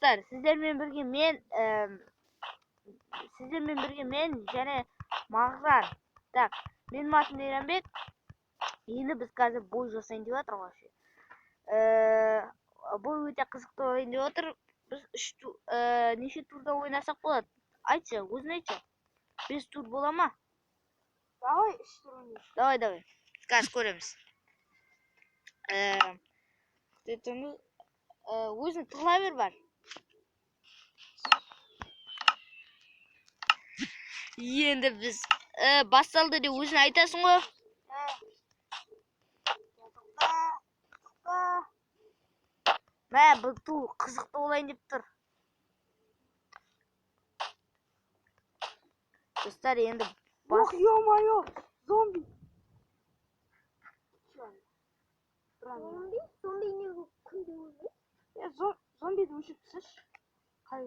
Dostlar, sizlerle birge men және Mağzan. Так, менің атым Ейранбек. Енді біз қазір бой жасайын деп жатыр вообще. Бұл өте қызықты ойын деп отыр. Біз неше турда ойнасақ болады? Айтшы, өзің айтшы. 5 тур бола ма? Давай 3 тур ойнайық. Давай. Қазір көреміз. Өзің тығыла бер бар. Енді біз басталды деп өзің айтасың ғой. Мә, бұл тур қызықты болайын деп тұр. Достар, енді Ох, ё-моё, зомби. Зомби не күнде өлмейді? Зомбиді өшіріп тасташы. Қай?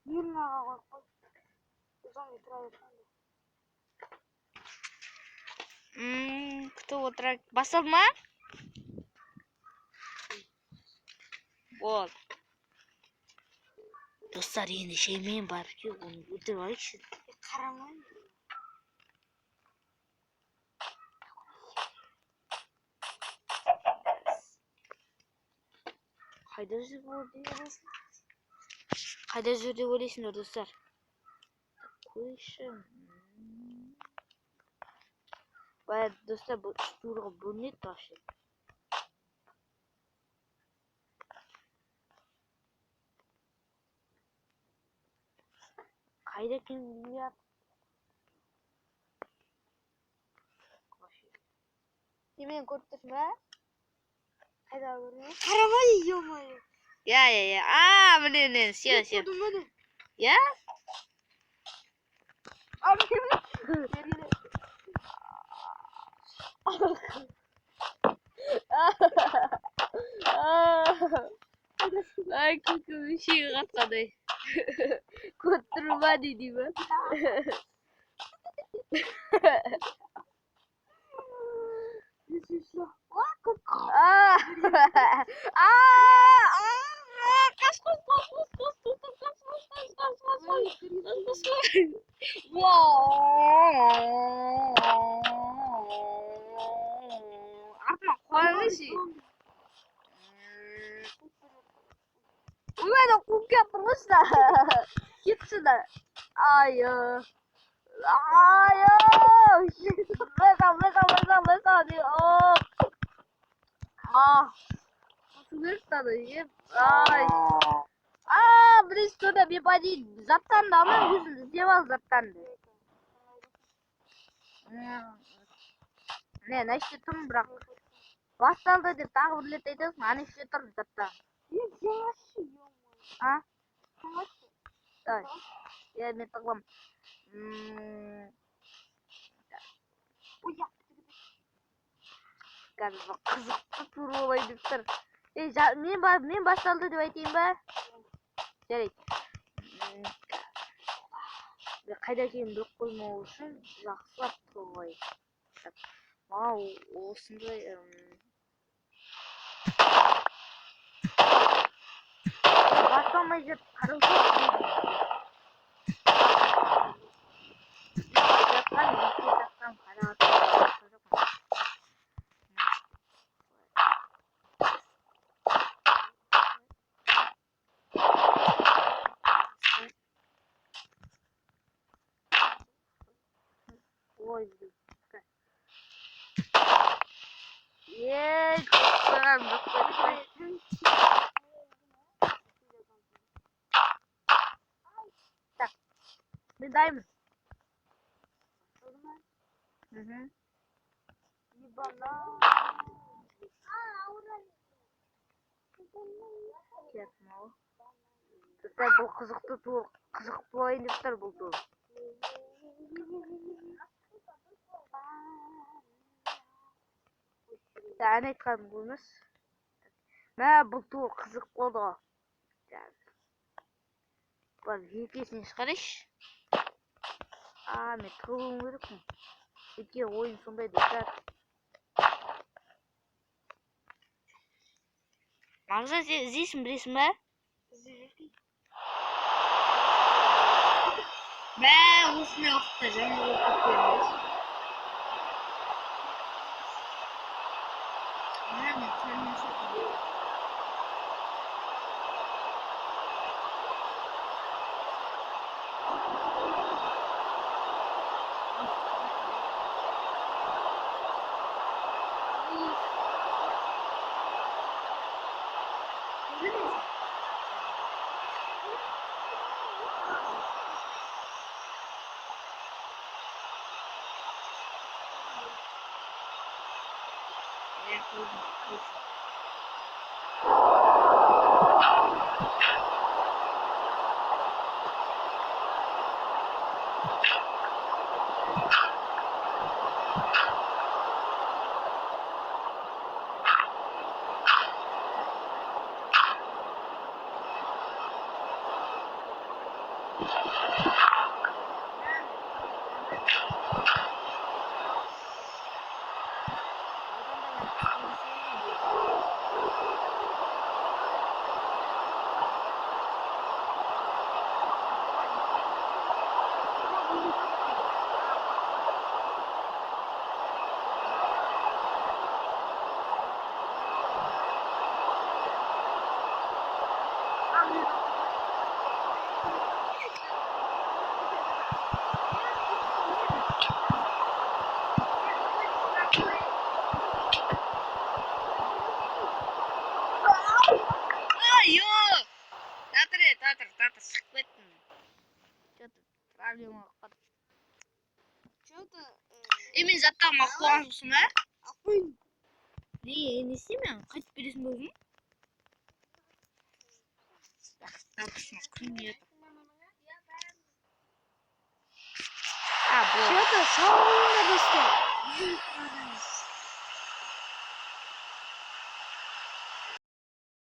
Мирнаға қойып қой. Зомби тұра берсін. Күтіп отырайық. Басылды ма? Бол. Достар, енді шеймен барып ке, оны өлтіріп алайықшы. Қарамайын. Қайда жүр деп ойлайсыңдар, достар? Қойшы. Бая, достар, бұл үш турға бөлінеді вообще. Қайда екен білмейатыр. Немен көріп тұрсың ба? Қайда көрмей? Қарамай, ё-моё. Я. Міне, сен. Я? Ай, көкім шеге қатқандай. Көттірма дейді ма? Артынан қойыңызшы. Мені қуып келіп тұрмысызда. Кетсін. Бірінші турда мен бәдейін заттанды, ama өзін іздеп ал заттанды. Не, нәште тұрмын бірақ. Басталды деп тағы бір рет айтасың, нәште тұр заттан. Давай. Я мен тығылам. Қазір қызықты тур болайын деп тұр. Мен басталды деп айтайын ба? Жарайды. Қайда екенін біліп қоймау үшін жақсылап тұрып алайық. Маған осындай басталмай жүріп қарау жоқ. Ой, блин. Так, мы даем. Бұл қызықты тур, қызықты болайын деп тұр бұл тур. Ән айтқаным көрмес. Мә, бұл тур қызық болды ғой. Бар, жекесіне шығарайшы. Мен тығылуым керекпін. Өйткені ойын сондай достар. Мағжан, сен іздейсің, білесің бе? Ben osmaya okutacağım. Okut veririz. Nerede? Kendini sokuyor. Тата, схватно. Что-то проблема. Что-то... Именно за там охуансың, а? Охуен. Не істеймін? Қайтып бересің бе өзің? Допустим, күн еді. А, бұл. Что-то салонда достал.